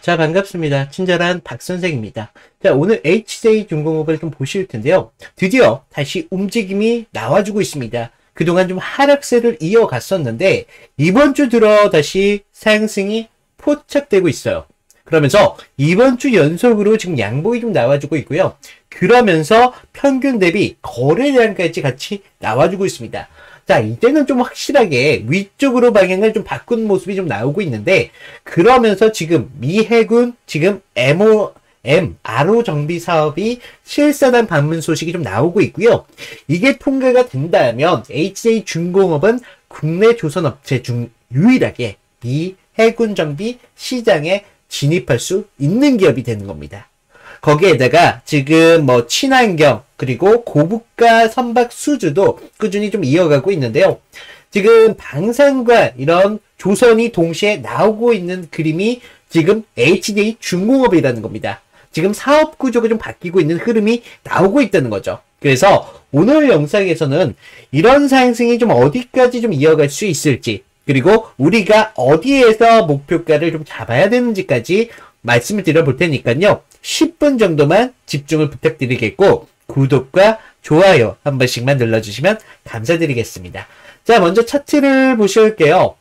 자, 반갑습니다. 친절한 박선생입니다. 자, 오늘 HJ중공업을 좀 보실 텐데요. 드디어 다시 움직임이 나와주고 있습니다. 그동안 좀 하락세를 이어갔었는데, 이번 주 들어 다시 상승이 포착되고 있어요. 그러면서 이번 주 연속으로 지금 양봉이 좀 나와주고 있고요. 그러면서 평균 대비 거래량까지 같이 나와주고 있습니다. 자, 이제는 좀 확실하게 위쪽으로 방향을 좀 바꾼 모습이 좀 나오고 있는데, 그러면서 지금 미 해군 지금 RO 정비 사업이 실사단 방문 소식이 좀 나오고 있고요. 이게 통과가 된다면 HJ중공업은 국내 조선업체 중 유일하게 미 해군 정비 시장에 진입할 수 있는 기업이 되는 겁니다. 거기에다가 지금 뭐 친환경 그리고 고부가 선박 수주도 꾸준히 좀 이어가고 있는데요. 지금 방산과 이런 조선이 동시에 나오고 있는 그림이 지금 HJ중공업이라는 겁니다. 지금 사업 구조가 좀 바뀌고 있는 흐름이 나오고 있다는 거죠. 그래서 오늘 영상에서는 이런 상승이 좀 어디까지 좀 이어갈 수 있을지, 그리고 우리가 어디에서 목표가를 좀 잡아야 되는지까지 말씀을 드려볼 테니까요. 10분 정도만 집중을 부탁드리겠고, 구독과 좋아요 한 번씩만 눌러주시면 감사드리겠습니다. 자, 먼저 차트를 보실게요.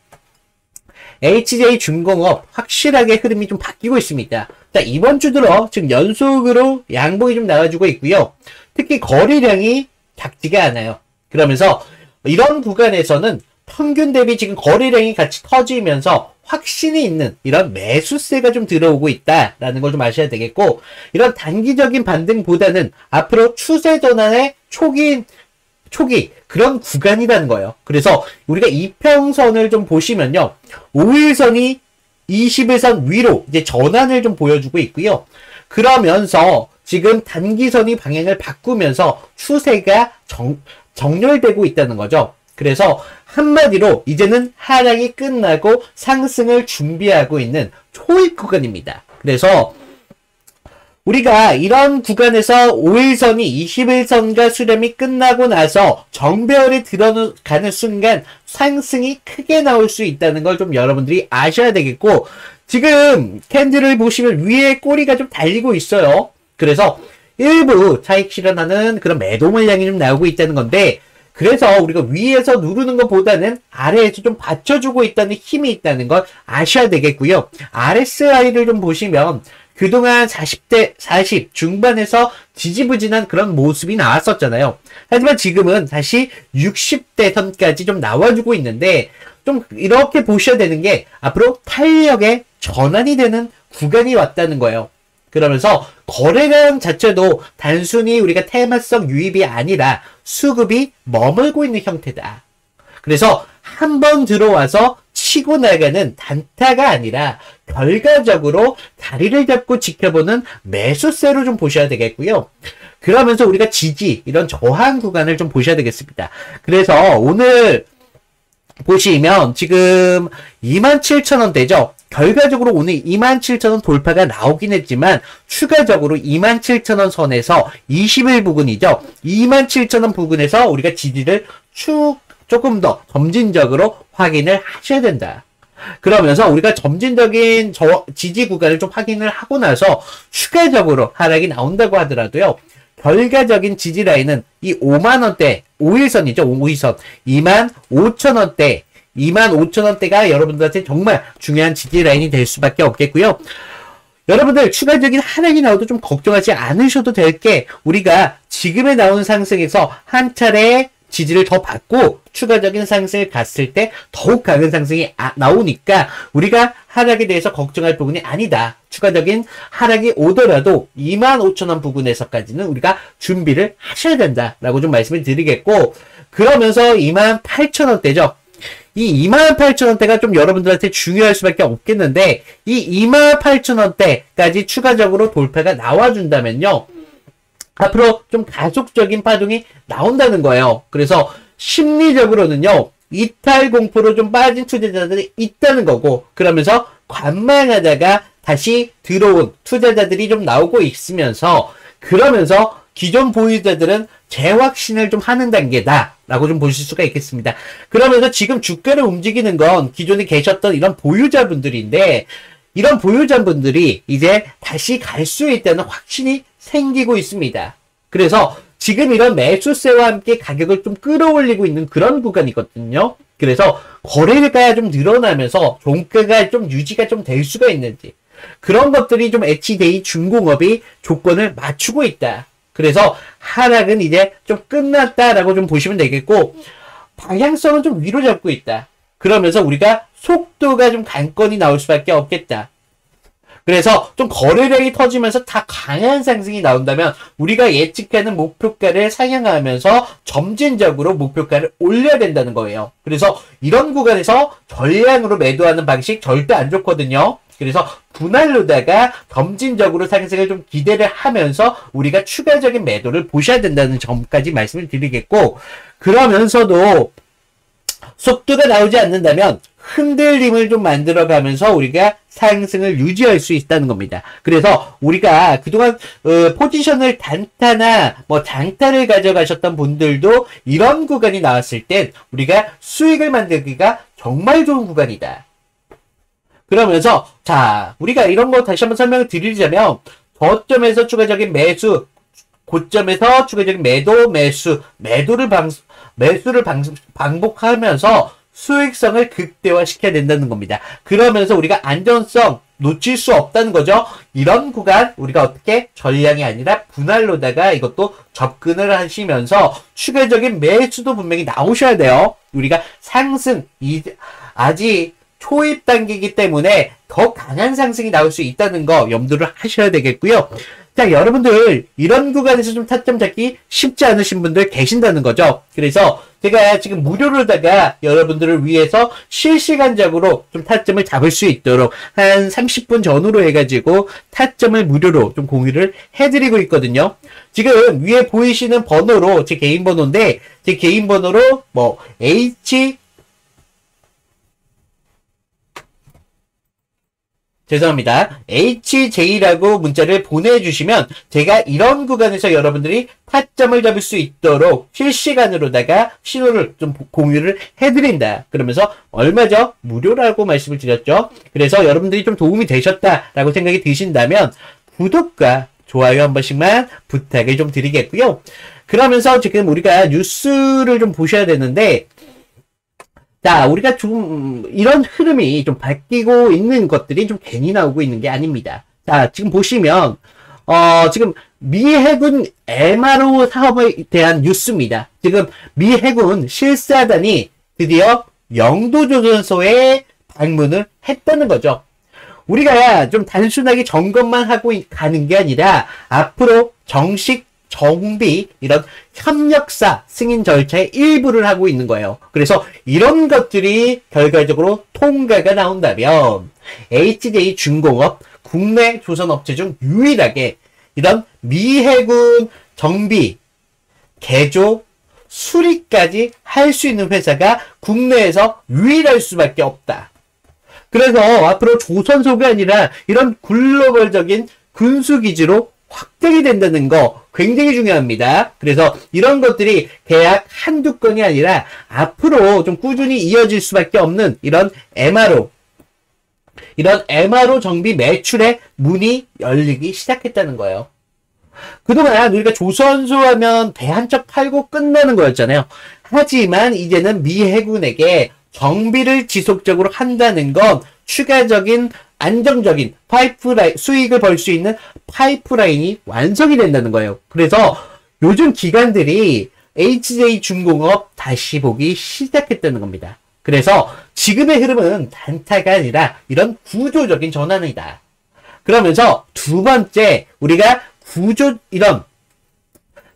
HJ중공업 확실하게 흐름이 좀 바뀌고 있습니다. 자, 이번 주 들어 지금 연속으로 양봉이 좀 나와주고 있고요. 특히 거래량이 작지가 않아요. 그러면서 이런 구간에서는 평균 대비 지금 거래량이 같이 터지면서 확신이 있는 이런 매수세가 좀 들어오고 있다라는 걸 좀 아셔야 되겠고, 이런 단기적인 반등보다는 앞으로 추세 전환의 초기 그런 구간이라는 거예요. 그래서 우리가 이평선을 좀 보시면요, 5일선이 20일선 위로 이제 전환을 좀 보여주고 있고요. 그러면서 지금 단기선이 방향을 바꾸면서 추세가 정렬되고 있다는 거죠. 그래서 한마디로 이제는 하락이 끝나고 상승을 준비하고 있는 초입 구간입니다. 그래서 우리가 이런 구간에서 5일선이 21선과 수렴이 끝나고 나서 정배열이 들어가는 순간 상승이 크게 나올 수 있다는 걸 좀 여러분들이 아셔야 되겠고, 지금 캔들을 보시면 위에 꼬리가 좀 달리고 있어요. 그래서 일부 차익 실현하는 그런 매도 물량이 좀 나오고 있다는 건데, 그래서 우리가 위에서 누르는 것보다는 아래에서 좀 받쳐주고 있다는 힘이 있다는 걸 아셔야 되겠고요. RSI를 좀 보시면 그동안 40 중반에서 지지부진한 그런 모습이 나왔었잖아요. 하지만 지금은 다시 60대 선까지 좀 나와주고 있는데, 좀 이렇게 보셔야 되는 게 앞으로 탄력의 전환이 되는 구간이 왔다는 거예요. 그러면서 거래량 자체도 단순히 우리가 테마성 유입이 아니라 수급이 머물고 있는 형태다. 그래서 한번 들어와서 치고 나가는 단타가 아니라 결과적으로 다리를 잡고 지켜보는 매수세로 좀 보셔야 되겠고요. 그러면서 우리가 지지, 이런 저항 구간을 좀 보셔야 되겠습니다. 그래서 오늘 보시면 지금 27,000원대죠. 결과적으로 오늘 27,000원 돌파가 나오긴 했지만 추가적으로 27,000원 선에서 20일 부근이죠. 27,000원 부근에서 우리가 지지를 조금 더 점진적으로 확인을 하셔야 된다. 그러면서 우리가 점진적인 지지 구간을 좀 확인을 하고 나서 추가적으로 하락이 나온다고 하더라도요, 결과적인 지지 라인은 이 5만원대 5일선이죠. 5일선 25,000원대 25,000원대가 여러분들한테 정말 중요한 지지 라인이 될 수밖에 없겠고요. 여러분들 추가적인 하락이 나와도 좀 걱정하지 않으셔도 될 게, 우리가 지금에 나온 상승에서 한 차례 지지를 더 받고 추가적인 상승을 갔을 때 더욱 강한 상승이 나오니까 우리가 하락에 대해서 걱정할 부분이 아니다. 추가적인 하락이 오더라도 25,000원 부근에서까지는 우리가 준비를 하셔야 된다라고 좀 말씀을 드리겠고, 그러면서 28,000원대죠. 이 28,000원대가 좀 여러분들한테 중요할 수밖에 없겠는데, 이 28,000원대까지 추가적으로 돌파가 나와준다면요, 앞으로 좀 가속적인 파동이 나온다는 거예요. 그래서 심리적으로는요, 이탈 공포로 좀 빠진 투자자들이 있다는 거고, 그러면서 관망하다가 다시 들어온 투자자들이 좀 나오고 있으면서, 그러면서 기존 보유자들은 재확신을 좀 하는 단계다라고 좀 보실 수가 있겠습니다. 그러면서 지금 주가를 움직이는 건 기존에 계셨던 이런 보유자분들인데, 이런 보유자분들이 이제 다시 갈 수 있다는 확신이 생기고 있습니다. 그래서 지금 이런 매수세와 함께 가격을 좀 끌어올리고 있는 그런 구간이거든요. 그래서 거래가 좀 늘어나면서 종가가 좀 유지가 좀 될 수가 있는지, 그런 것들이 좀 HDI 중공업이 조건을 맞추고 있다. 그래서 하락은 이제 좀 끝났다라고 좀 보시면 되겠고, 방향성은 좀 위로 잡고 있다. 그러면서 우리가 속도가 좀 관건이 나올 수밖에 없겠다. 그래서 좀 거래량이 터지면서 다 강한 상승이 나온다면 우리가 예측하는 목표가를 상향하면서 점진적으로 목표가를 올려야 된다는 거예요. 그래서 이런 구간에서 전량으로 매도하는 방식 절대 안 좋거든요. 그래서 분할로다가 점진적으로 상승을 좀 기대를 하면서 우리가 추가적인 매도를 보셔야 된다는 점까지 말씀을 드리겠고, 그러면서도 속도가 나오지 않는다면 흔들림을 좀 만들어가면서 우리가 상승을 유지할 수 있다는 겁니다. 그래서 우리가 그동안 포지션을 단타나 뭐 장타를 가져가셨던 분들도 이런 구간이 나왔을 땐 우리가 수익을 만들기가 정말 좋은 구간이다. 그러면서 자, 우리가 이런 거 다시 한번 설명을 드리자면, 저점에서 추가적인 매수, 고점에서 추가적인 매도, 매수를 반복하면서 수익성을 극대화시켜야 된다는 겁니다. 그러면서 우리가 안전성 놓칠 수 없다는 거죠. 이런 구간 우리가 어떻게 전량이 아니라 분할로다가 이것도 접근을 하시면서 추가적인 매수도 분명히 나오셔야 돼요. 우리가 상승 아직 초입 단계이기 때문에 더 강한 상승이 나올 수 있다는 거 염두를 하셔야 되겠고요. 자, 여러분들 이런 구간에서 좀 타점 잡기 쉽지 않으신 분들 계신다는 거죠. 그래서 제가 지금 무료로다가 여러분들을 위해서 실시간적으로 좀 타점을 잡을 수 있도록 한 30분 전후로 해가지고 타점을 무료로 좀 공유를 해드리고 있거든요. 지금 위에 보이시는 번호로, 제 개인 번호인데, 제 개인 번호로 뭐 죄송합니다. HJ라고 문자를 보내주시면 제가 이런 구간에서 여러분들이 타점을 잡을 수 있도록 실시간으로다가 신호를 좀 공유를 해드린다. 그러면서 얼마죠? 무료라고 말씀을 드렸죠. 그래서 여러분들이 좀 도움이 되셨다라고 생각이 드신다면 구독과 좋아요 한 번씩만 부탁을 좀 드리겠고요. 그러면서 지금 우리가 뉴스를 좀 보셔야 되는데, 자, 우리가 좀 이런 흐름이 좀 바뀌고 있는 것들이 좀 괜히 나오고 있는 게 아닙니다. 자, 지금 보시면 지금 미 해군 MRO 사업에 대한 뉴스입니다. 지금 미 해군 실사단이 드디어 영도조선소에 방문을 했다는 거죠. 우리가 좀 단순하게 점검만 하고 가는 게 아니라 앞으로 정식 정비, 이런 협력사 승인 절차의 일부를 하고 있는 거예요. 그래서 이런 것들이 결과적으로 통과가 나온다면 HDI 중공업, 국내 조선업체 중 유일하게 이런 미 해군 정비, 개조, 수리까지 할 수 있는 회사가 국내에서 유일할 수밖에 없다. 그래서 앞으로 조선소가 아니라 이런 글로벌적인 군수기지로 확정이 된다는 거 굉장히 중요합니다. 그래서 이런 것들이 계약 한두 건이 아니라 앞으로 좀 꾸준히 이어질 수밖에 없는 이런 MRO 정비 매출의 문이 열리기 시작했다는 거예요. 그동안 우리가 조선소 하면 배 한 척 팔고 끝나는 거였잖아요. 하지만 이제는 미 해군에게 정비를 지속적으로 한다는 건 추가적인 안정적인 파이프라인, 수익을 벌 수 있는 파이프라인이 완성이 된다는 거예요. 그래서 요즘 기관들이 HJ 중공업 다시 보기 시작했다는 겁니다. 그래서 지금의 흐름은 단타가 아니라 이런 구조적인 전환이다. 그러면서 두 번째, 우리가 이런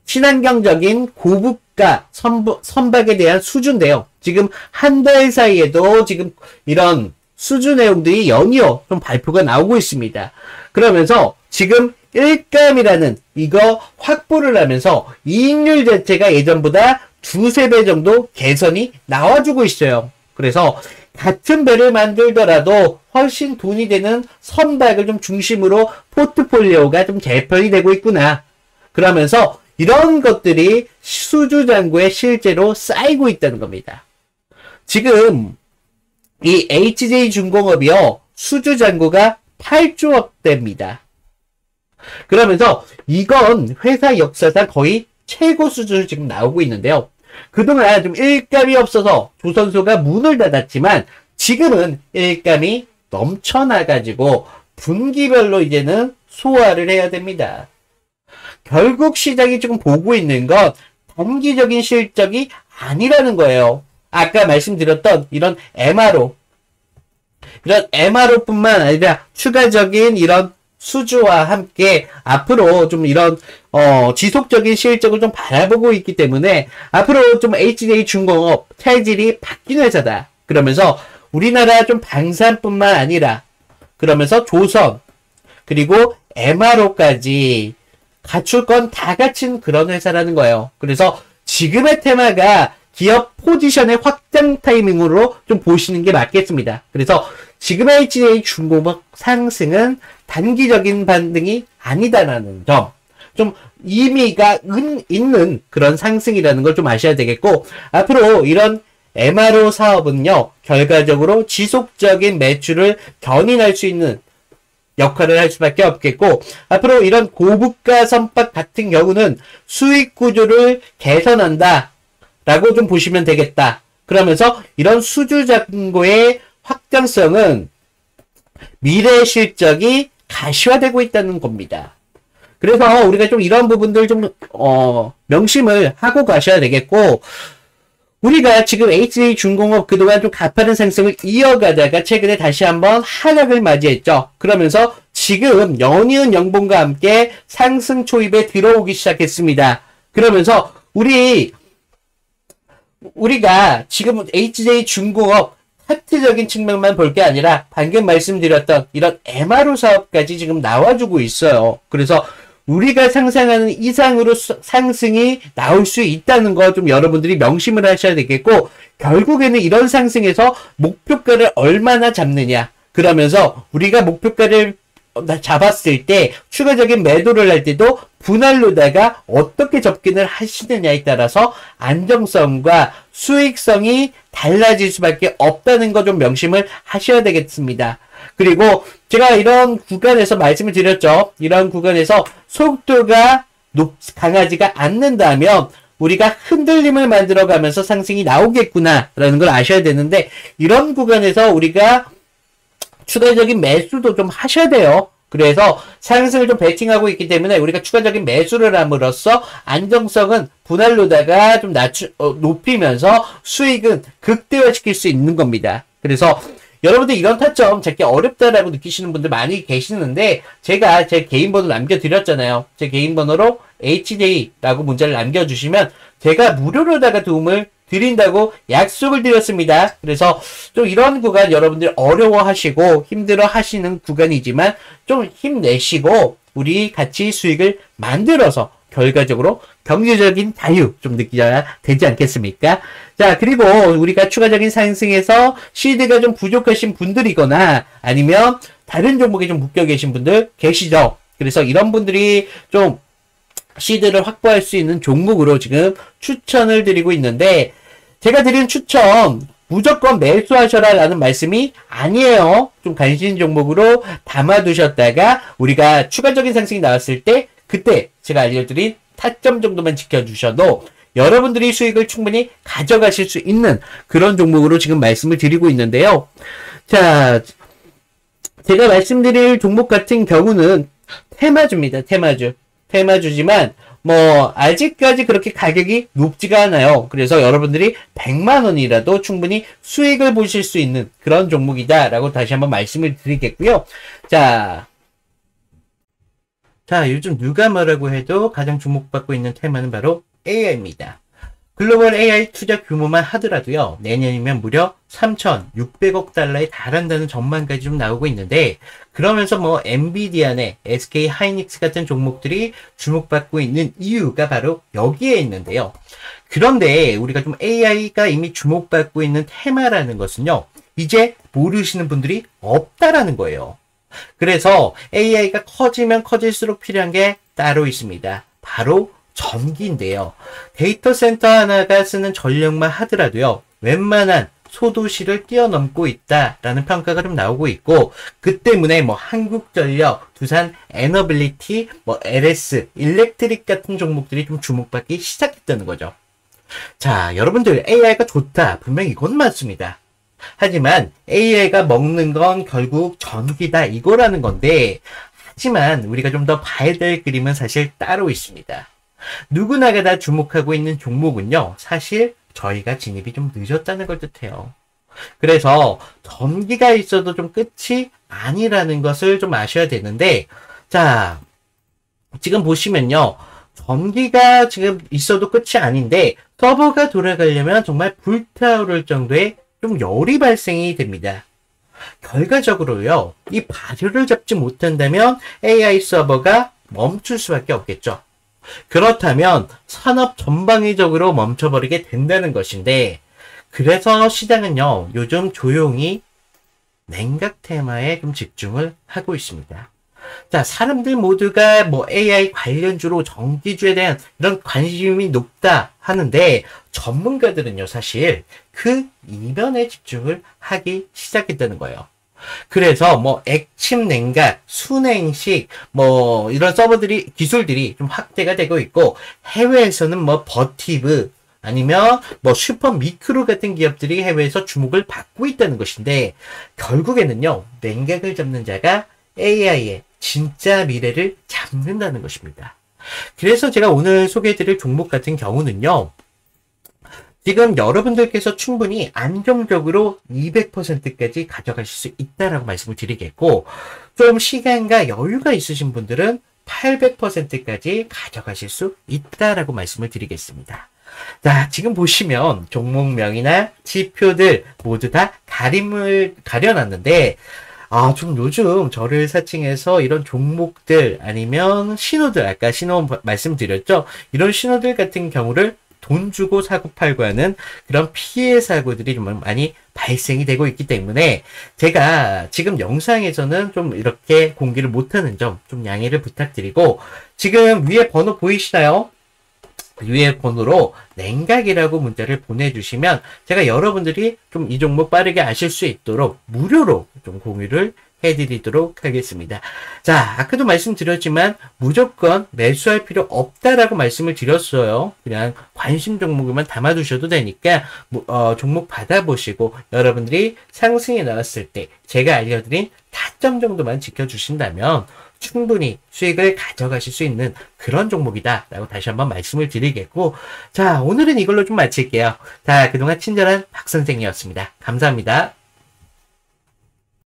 친환경적인 고부가 선박에 대한 수주인데요. 지금 한 달 사이에도 지금 이런 수주 내용들이 연이어 좀 발표가 나오고 있습니다. 그러면서 지금 일감이라는 이거 확보를 하면서 이익률 자체가 예전보다 두세 배 정도 개선이 나와주고 있어요. 그래서 같은 배를 만들더라도 훨씬 돈이 되는 선박을 좀 중심으로 포트폴리오가 좀 재편이 되고 있구나. 그러면서 이런 것들이 수주잔고에 실제로 쌓이고 있다는 겁니다. 지금 이 HJ 중공업이요, 수주잔고가 8조억대입니다. 그러면서 이건 회사 역사상 거의 최고 수준으로 지금 나오고 있는데요. 그동안 좀 일감이 없어서 조선소가 문을 닫았지만 지금은 일감이 넘쳐나가지고 분기별로 이제는 소화를 해야 됩니다. 결국 시장이 지금 보고 있는 건 단기적인 실적이 아니라는 거예요. 아까 말씀드렸던 이런 MRO뿐만 아니라 추가적인 이런 수주와 함께 앞으로 좀 이런 지속적인 실적을 좀 바라보고 있기 때문에 앞으로 좀 HJ중공업 체질이 바뀐 회사다. 그러면서 우리나라 좀 방산뿐만 아니라 그러면서 조선 그리고 MRO까지 갖출 건 다 갖춘 그런 회사라는 거예요. 그래서 지금의 테마가 기업 포지션의 확장 타이밍으로 좀 보시는 게 맞겠습니다. 그래서 지금의 HJ중공업 상승은 단기적인 반등이 아니다라는 점, 좀 의미가 있는 그런 상승이라는 걸 좀 아셔야 되겠고, 앞으로 이런 MRO 사업은요, 결과적으로 지속적인 매출을 견인할 수 있는 역할을 할 수밖에 없겠고, 앞으로 이런 고부가 선박 같은 경우는 수익 구조를 개선한다 라고 좀 보시면 되겠다. 그러면서 이런 수주잔고의 확장성은 미래 실적이 가시화되고 있다는 겁니다. 그래서 우리가 좀 이런 부분들 좀 명심을 하고 가셔야 되겠고, 우리가 지금 HJ중공업 그동안 좀 가파른 상승을 이어가다가 최근에 다시 한번 하락을 맞이했죠. 그러면서 지금 연이은 연봉과 함께 상승 초입에 들어오기 시작했습니다. 그러면서 우리가 지금 HJ중공업 파트적인 측면만 볼 게 아니라 방금 말씀드렸던 이런 MRO 사업까지 지금 나와주고 있어요. 그래서 우리가 상상하는 이상으로 상승이 나올 수 있다는 거 좀 여러분들이 명심을 하셔야 되겠고, 결국에는 이런 상승에서 목표가를 얼마나 잡느냐, 그러면서 우리가 목표가를 잡았을 때 추가적인 매도를 할 때도 분할로다가 어떻게 접근을 하시느냐에 따라서 안정성과 수익성이 달라질 수밖에 없다는 거 좀 명심을 하셔야 되겠습니다. 그리고 제가 이런 구간에서 말씀을 드렸죠. 이런 구간에서 속도가 강하지가 않는다면 우리가 흔들림을 만들어가면서 상승이 나오겠구나라는 걸 아셔야 되는데, 이런 구간에서 우리가 추가적인 매수도 좀 하셔야 돼요. 그래서 상승을 좀 베팅하고 있기 때문에 우리가 추가적인 매수를 함으로써 안정성은 분할로다가 좀 높이면서 수익은 극대화시킬 수 있는 겁니다. 그래서 여러분들 이런 타점 잡기 어렵다라고 느끼시는 분들 많이 계시는데, 제가 제 개인 번호 남겨드렸잖아요. 제 개인 번호로 HJ라고 문자를 남겨주시면 제가 무료로다가 도움을 드린다고 약속을 드렸습니다. 그래서 좀 이런 구간 여러분들 어려워하시고 힘들어 하시는 구간이지만 좀 힘내시고 우리 같이 수익을 만들어서 결과적으로 경제적인 자유 좀 느껴야 되지 않겠습니까? 자, 그리고 우리가 추가적인 상승에서 시드가 좀 부족하신 분들이거나 아니면 다른 종목에 좀 묶여 계신 분들 계시죠? 그래서 이런 분들이 좀 시드를 확보할 수 있는 종목으로 지금 추천을 드리고 있는데, 제가 드린 추천 무조건 매수하셔라 라는 말씀이 아니에요. 좀 관심 종목으로 담아두셨다가 우리가 추가적인 상승이 나왔을 때 그때 제가 알려드린 타점 정도만 지켜주셔도 여러분들이 수익을 충분히 가져가실 수 있는 그런 종목으로 지금 말씀을 드리고 있는데요. 자, 제가 말씀드릴 종목 같은 경우는 테마주입니다. 테마주지만 아직까지 그렇게 가격이 높지가 않아요. 그래서 여러분들이 100만 원이라도 충분히 수익을 보실 수 있는 그런 종목이다 라고 다시 한번 말씀을 드리겠고요. 자, 요즘 누가 뭐라고 해도 가장 주목받고 있는 테마는 바로 AI입니다. 글로벌 AI 투자 규모만 하더라도요, 내년이면 무려 3,600억 달러에 달한다는 전망까지 좀 나오고 있는데, 그러면서 엔비디아나 SK 하이닉스 같은 종목들이 주목받고 있는 이유가 바로 여기에 있는데요. 그런데 우리가 좀 AI가 이미 주목받고 있는 테마라는 것은요, 이제 모르시는 분들이 없다라는 거예요. 그래서 AI가 커지면 커질수록 필요한 게 따로 있습니다. 바로 전기인데요. 데이터 센터 하나가 쓰는 전력만 하더라도요, 웬만한 소도시를 뛰어넘고 있다라는 평가가 좀 나오고 있고, 그 때문에 뭐 한국전력, 두산 에너빌리티, 뭐 LS, 일렉트릭 같은 종목들이 좀 주목받기 시작했다는 거죠. 자, 여러분들 AI가 좋다. 분명히 이건 맞습니다. 하지만 AI가 먹는 건 결국 전기다 이거라는 건데, 하지만 우리가 좀 더 봐야 될 그림은 사실 따로 있습니다. 누구나가 다 주목하고 있는 종목은요, 사실 저희가 진입이 좀 늦었다는 걸 뜻해요. 그래서 전기가 있어도 좀 끝이 아니라는 것을 좀 아셔야 되는데, 자, 지금 보시면요, 전기가 지금 있어도 끝이 아닌데 서버가 돌아가려면 정말 불타오를 정도의 좀 열이 발생이 됩니다. 결과적으로요, 이 발효를 잡지 못한다면 AI 서버가 멈출 수밖에 없겠죠. 그렇다면 산업 전방위적으로 멈춰버리게 된다는 것인데, 그래서 시장은요, 요즘 조용히 냉각 테마에 좀 집중을 하고 있습니다. 자, 사람들 모두가 뭐 AI 관련주로 전기주에 대한 이런 관심이 높다 하는데, 전문가들은요, 사실 그 이면에 집중을 하기 시작했다는 거예요. 그래서 뭐 액침 냉각, 순행식 뭐 이런 서버들이 기술들이 좀 확대가 되고 있고, 해외에서는 뭐 버티브 아니면 뭐 슈퍼 미크로 같은 기업들이 해외에서 주목을 받고 있다는 것인데, 결국에는요, 냉각을 잡는 자가 AI의 진짜 미래를 잡는다는 것입니다. 그래서 제가 오늘 소개해드릴 종목 같은 경우는요, 지금 여러분들께서 충분히 안정적으로 200%까지 가져가실 수 있다라고 말씀을 드리겠고, 좀 시간과 여유가 있으신 분들은 800%까지 가져가실 수 있다라고 말씀을 드리겠습니다. 자, 지금 보시면 종목명이나 지표들 모두 다 가림을 가려놨는데, 좀 요즘 저를 사칭해서 이런 종목들 아니면 신호들, 아까 신호 말씀드렸죠? 이런 신호들 같은 경우를 돈 주고 사고 팔고 하는 그런 피해 사고들이 좀 많이 발생이 되고 있기 때문에, 제가 지금 영상에서는 좀 이렇게 공개를 못하는 점 좀 양해를 부탁드리고, 지금 위에 번호 보이시나요? 위에 번호로 냉각이라고 문자를 보내주시면 제가 여러분들이 좀 이 종목 빠르게 아실 수 있도록 무료로 좀 공유를 해드리도록 하겠습니다. 자, 아까도 말씀드렸지만 무조건 매수할 필요 없다라고 말씀을 드렸어요. 그냥 관심 종목만 담아두셔도 되니까 종목 받아보시고 여러분들이 상승이 나왔을 때 제가 알려드린 타점 정도만 지켜주신다면 충분히 수익을 가져가실 수 있는 그런 종목이다 라고 다시 한번 말씀을 드리겠고, 자, 오늘은 이걸로 좀 마칠게요. 자, 그동안 친절한 박 선생이었습니다. 감사합니다.